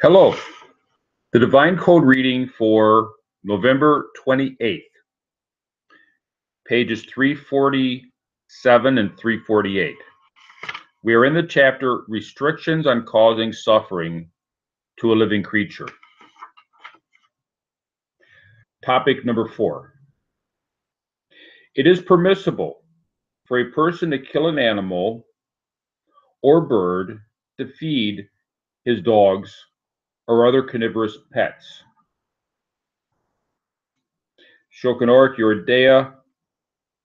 Hello. The Divine Code reading for November 28th, pages 347 and 348. We are in the chapter Restrictions on Causing Suffering to a Living Creature. Topic number 4. It is permissible for a person to kill an animal or bird to feed his dogs or other carnivorous pets. Shulchan Aruch Yoreh De'ah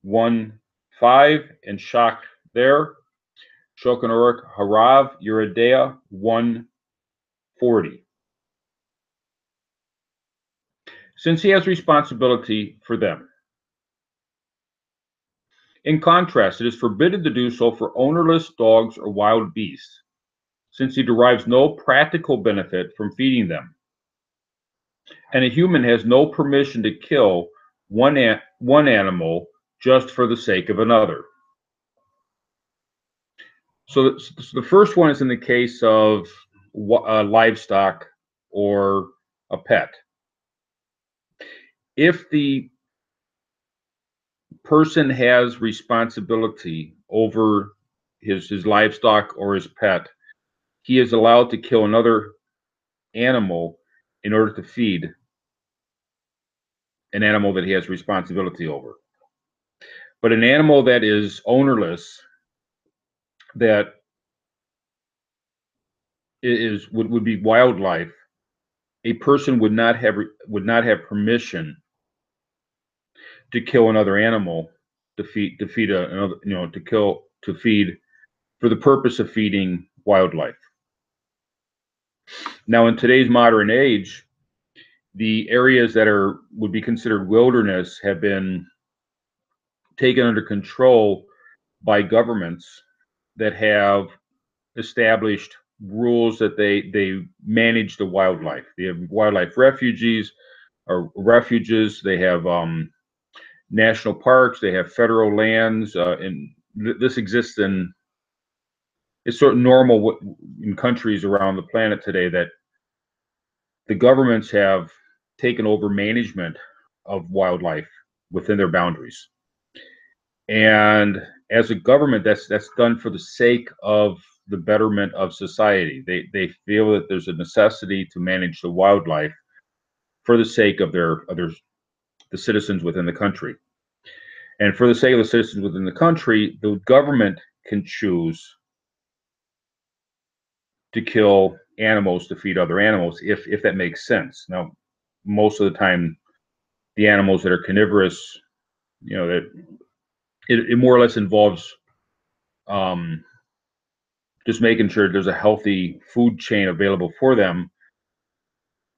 1:5 and Shach there. Shulchan Aruch Harav Yoreh De'ah 1:40. Since he has responsibility for them. In contrast, it is forbidden to do so for ownerless dogs or wild beasts, since he derives no practical benefit from feeding them. And a human has no permission to kill one animal just for the sake of another. So the first one is in the case of livestock or a pet. If the person has responsibility over his livestock or his pet, he is allowed to kill another animal in order to feed an animal that he has responsibility over. But an animal that is ownerless, that would be wildlife, a person would not have permission to kill another animal to feed another, to feed for the purpose of feeding wildlife. Now, in today's modern age, the areas that would be considered wilderness have been taken under control by governments that have established rules that they manage the wildlife. They have wildlife refuges. They have national parks. They have federal lands, and this exists it's sort of normal in countries around the planet today that the governments have taken over management of wildlife within their boundaries. And as a government, that's done for the sake of the betterment of society. They feel that there's a necessity to manage the wildlife for the sake of the citizens within the country. And for the sake of the citizens within the country, the government can choose to kill animals to feed other animals if that makes sense. Now, most of the time, the animals that are carnivorous, that it more or less involves just making sure there's a healthy food chain available for them.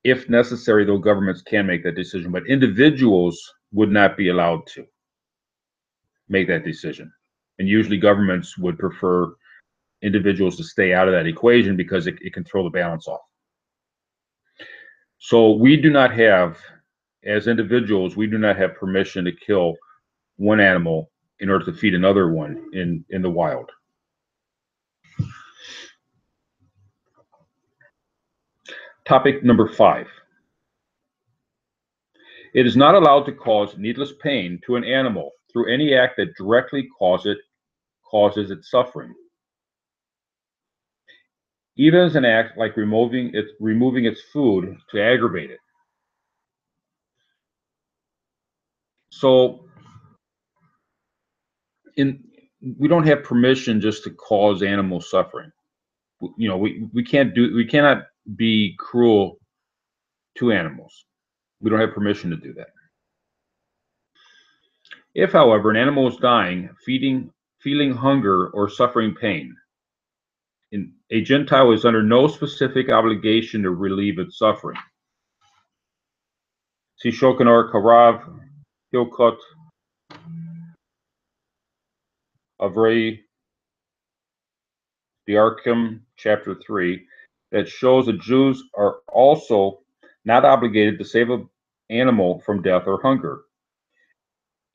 If necessary, though, governments can make that decision, but individuals would not be allowed to make that decision. And usually governments would prefer individuals to stay out of that equation because it can throw the balance off. So we do not have, as individuals, we do not have permission to kill one animal in order to feed another one in the wild. Topic number 5. It is not allowed to cause needless pain to an animal through any act that directly causes its suffering. Even as an act like removing its food to aggravate it. So we don't have permission just to cause animal suffering. We cannot be cruel to animals. We don't have permission to do that. If, however, an animal is dying, feeling hunger, or suffering pain, a Gentile is under no specific obligation to relieve its suffering. See Shulchan Aruch Harav Hilkot Avrei Diarchim, chapter 3, that shows that Jews are also not obligated to save an animal from death or hunger.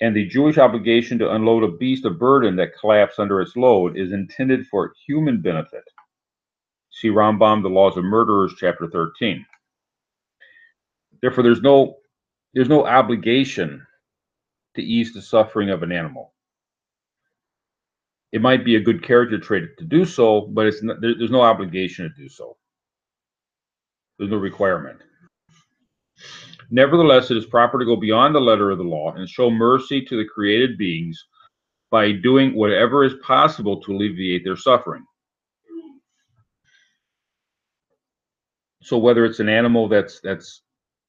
And the Jewish obligation to unload a beast of burden that collapsed under its load is intended for human benefit. See Rambam, The Laws of Murderers, chapter 13. Therefore, there's no obligation to ease the suffering of an animal. It might be a good character trait to do so, but it's not, there's no obligation to do so. There's no requirement. Nevertheless, it is proper to go beyond the letter of the law and show mercy to the created beings by doing whatever is possible to alleviate their suffering. So whether it's an animal that's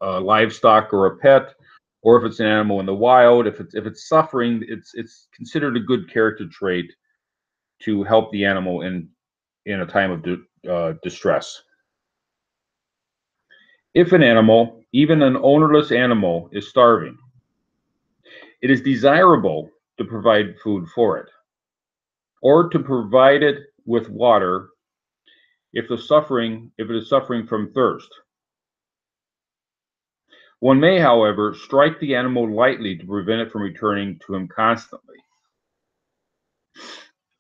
livestock or a pet, or if it's an animal in the wild, if it's suffering, it's considered a good character trait to help the animal in a time of distress. If an animal, even an ownerless animal, is starving, it is desirable to provide food for it, or to provide it with water if it is suffering from thirst. One may, however, strike the animal lightly to prevent it from returning to him constantly.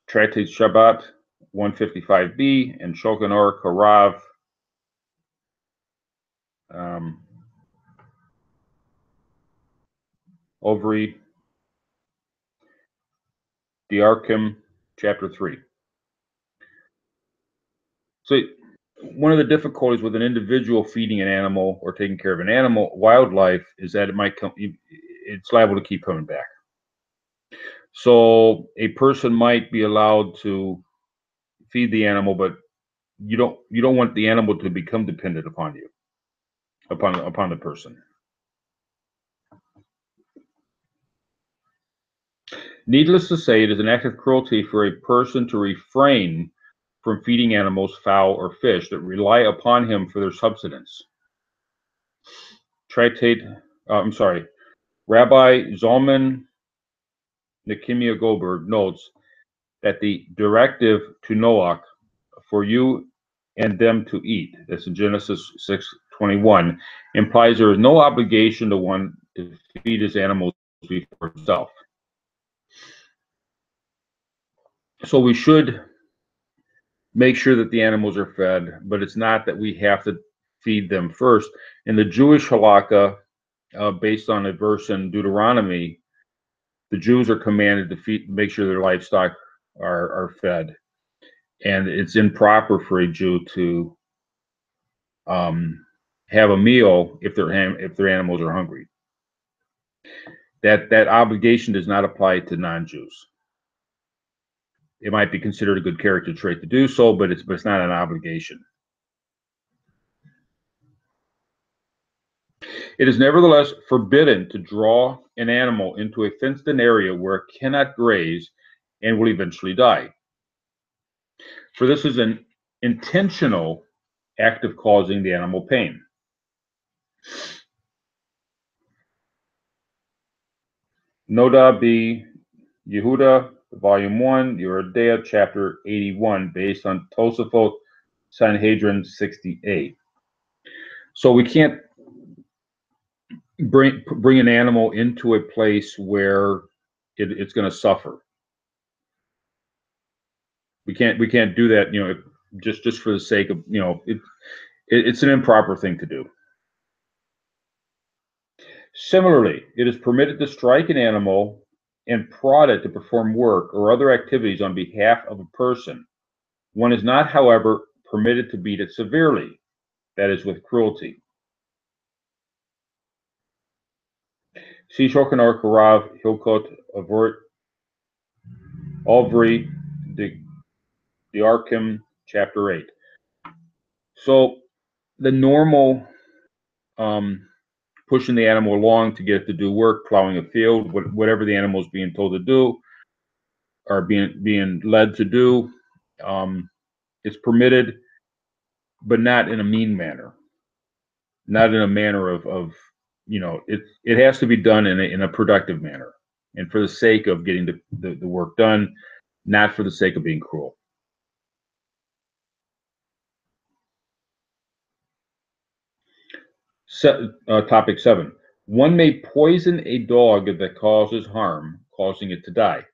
Tractate Shabbat 155b and Shulchan Aruch Harav Ovri Diarchim, chapter 3. So one of the difficulties with an individual feeding an animal or taking care of an animal, wildlife, is that it's liable to keep coming back. So a person might be allowed to feed the animal, but you don't want the animal to become dependent upon you, upon the person. Needless to say, it is an act of cruelty for a person to refrain from feeding animals, fowl, or fish that rely upon him for their subsistence. Rabbi Zalman Nehemiah Goldberg notes that the directive to Noach for you and them to eat, that's in Genesis 6:21, implies there is no obligation to one to feed his animals before himself. So we should make sure that the animals are fed, but it's not that we have to feed them first. In the Jewish halakha, based on a verse in Deuteronomy, the Jews are commanded to make sure their livestock are fed, and it's improper for a Jew to have a meal if their animals are hungry. That obligation does not apply to non-Jews. It might be considered a good character trait to do so, but it's not an obligation. It is nevertheless forbidden to draw an animal into a fenced-in area where it cannot graze and will eventually die. For this is an intentional act of causing the animal pain. Noda B. Yehuda, Volume 1, Yoreh De'ah, Chapter 81, based on Tosafot Sanhedrin 68. So we can't bring an animal into a place where it's going to suffer. We can't do that, just for the sake of, it's an improper thing to do. Similarly, it is permitted to strike an animal and prod it to perform work or other activities on behalf of a person. One is not, however, permitted to beat it severely, that is, with cruelty. See Shulchan Aruch Harav Hilkot Ovri Diarchim, chapter 8. So the normal pushing the animal along to get it to do work, plowing a field, whatever the animal is being told to do, or being led to do, is permitted, but not in a mean manner, not in a manner of it has to be done in a productive manner, and for the sake of getting the work done, not for the sake of being cruel. Topic 7. One may poison a dog that causes harm, causing it to die.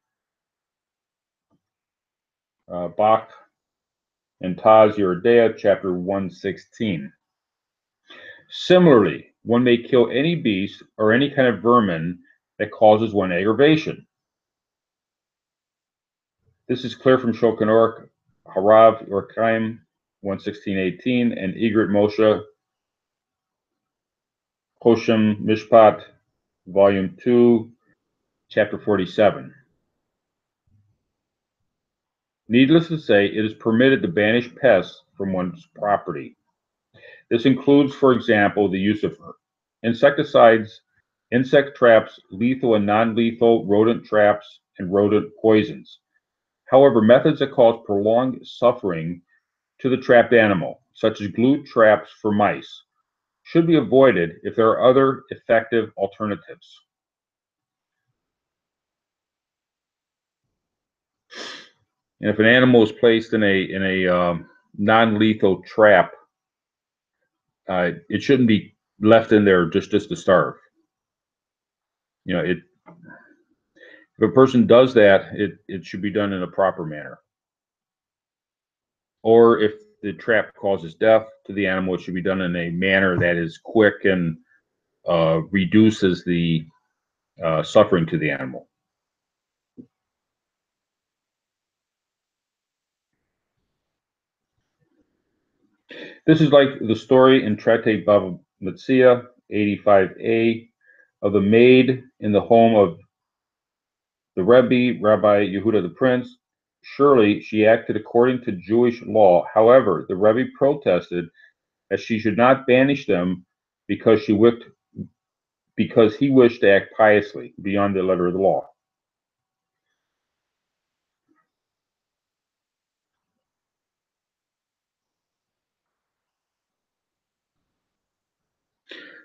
Bach and Taz Yeridea, chapter 116. Similarly, one may kill any beast or any kind of vermin that causes one aggravation. This is clear from Shulchan Aruch Harav Yorchaim 116:18 and Igrit Moshe Choshen Mishpat, Volume 2, Chapter 47. Needless to say, it is permitted to banish pests from one's property. This includes, for example, the use of insecticides, insect traps, lethal and non-lethal rodent traps, and rodent poisons. However, methods that cause prolonged suffering to the trapped animal, such as glue traps for mice, should be avoided if there are other effective alternatives. And if an animal is placed in a non-lethal trap, it shouldn't be left in there just to starve. You know, if a person does that, it should be done in a proper manner. Or if the trap causes death to the animal, it should be done in a manner that is quick and reduces the suffering to the animal. This is like the story in Tractate Bava Metzia 85a of the maid in the home of the Rebbe, Rabbi Yehuda the Prince. Surely she acted according to Jewish law. However, the Rebbe protested that she should not banish them because he wished to act piously beyond the letter of the law.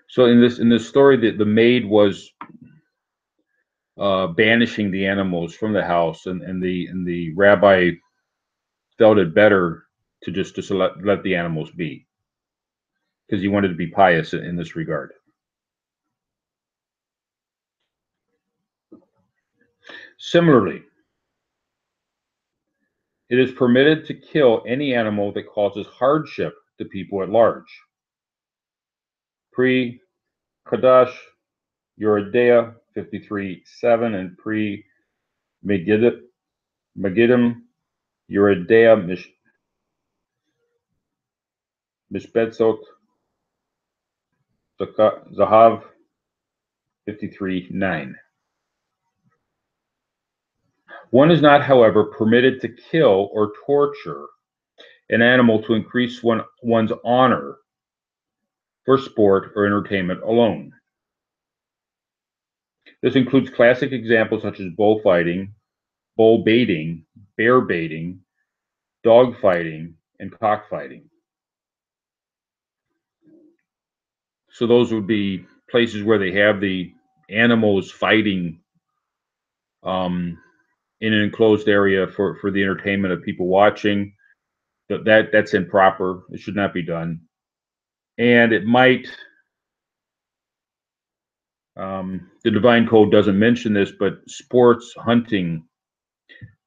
So in this story, the maid was banishing the animals from the house, and the rabbi felt it better to just let the animals be, because he wanted to be pious in this regard. Similarly, it is permitted to kill any animal that causes hardship to people at large. Pre Kadash Yeridea 53:7 and pre Megiddim Yeridea Mishbetzot Zahav 53:9. One is not, however, permitted to kill or torture an animal to increase one's honor for sport or entertainment alone. This includes classic examples such as bullfighting, bull baiting, bear baiting, dog fighting, and cockfighting. So those would be places where they have the animals fighting in an enclosed area for the entertainment of people watching. That's improper. It should not be done. And it might, the Divine Code doesn't mention this, but sports hunting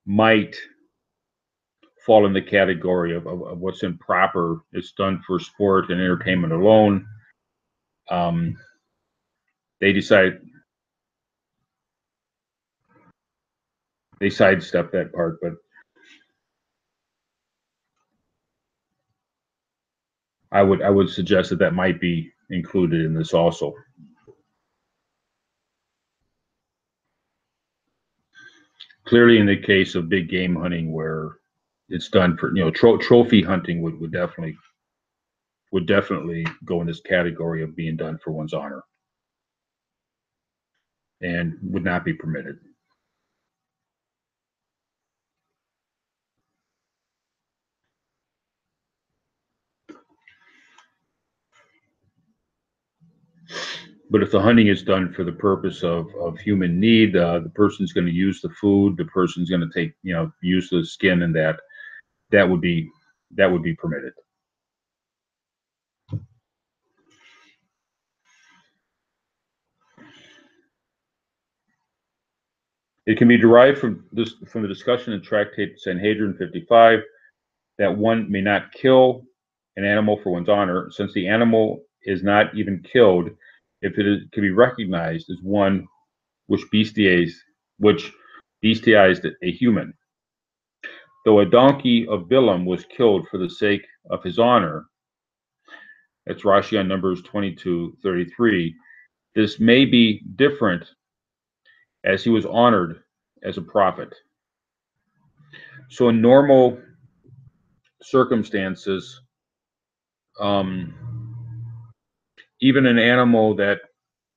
might fall in the category of what's improper. It's done for sport and entertainment alone. They sidestep that part, but I would suggest that might be included in this also. Clearly, in the case of big game hunting, where it's done for trophy hunting would definitely go in this category of being done for one's honor, and would not be permitted. But if the hunting is done for the purpose of human need, the person's going to use the food, the person's going to use the skin, and that would be permitted. It can be derived from the discussion in Tractate Sanhedrin 55 that one may not kill an animal for one's honor, since the animal is not even killed if it can be recognized as one which bestialized a human. Though a donkey of Bilam was killed for the sake of his honor, that's Rashi on Numbers 22:33. This may be different as he was honored as a prophet. So in normal circumstances, um, even an animal that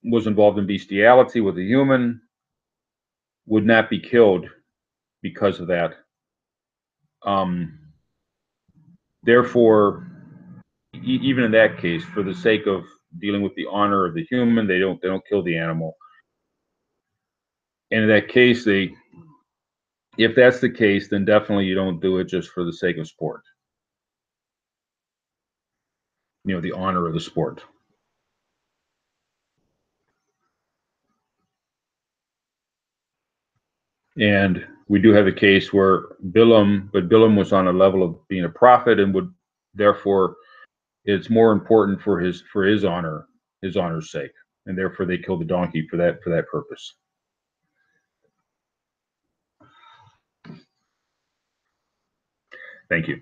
was involved in bestiality with a human would not be killed because of that. Therefore, even in that case, for the sake of dealing with the honor of the human, they don't kill the animal. And in that case, if that's the case, then definitely you don't do it just for the sake of sport. You know, the honor of the sport. And we do have a case where Bilam was on a level of being a prophet and would therefore it's more important for his honor's sake, and therefore they killed the donkey for that purpose. Thank you.